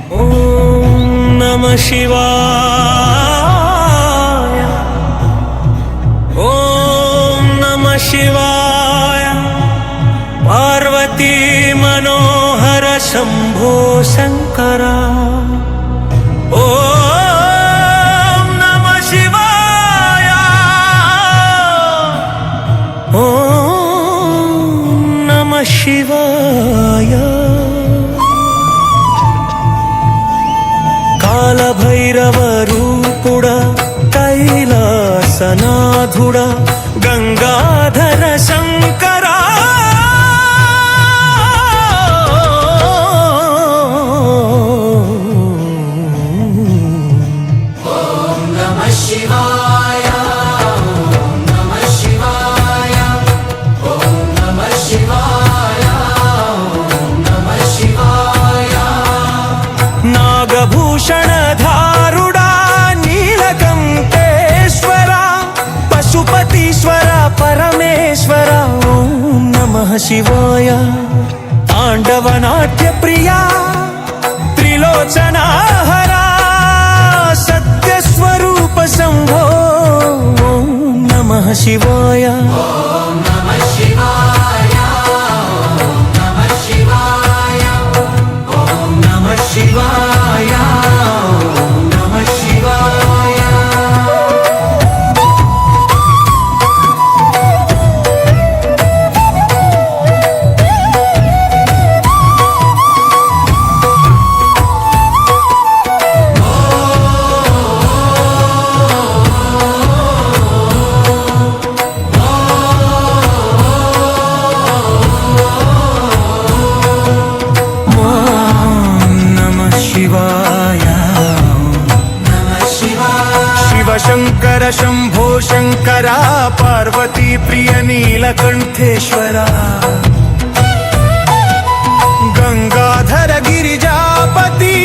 ॐ नमः शिवाय। ॐ नमः शिवाय। पार्वती मनोहर शंभो शंकरा। ॐ नमः शिवाय। ॐ नमः शिवाय। कालभैरव रूपुड़ा कैलासनाथुड़ा गंगाधर शंकरा। ओम नमः शिवाय। ओम नमः शिवाय। ओम नमः शिवाय। ओम नमः शिवाय। नागभूषण धारुड़ा नीलकंठेश्वरा पशुपतीश्वरा परमेश्वरा। ओम नमः शिवाय। तांडव नाट्य प्रिया त्रिलोचना हरा सत्य स्वरूप शंभो। ओम नमः शिवाय। ओम नमः शिवाय। ओम नमः शिवाय। ओम नमः शिवाय। ओम नमः शिवाय। शंकर शंभो शंकरा पार्वती प्रिय नीलकंठेश्वरा। गंगाधर गिरिजापति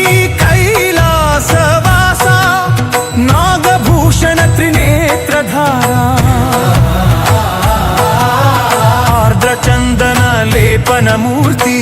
कैलासवासा नागभूषण त्रिनेत्रधारा। आर्द्र चंदन लेपन मूर्ति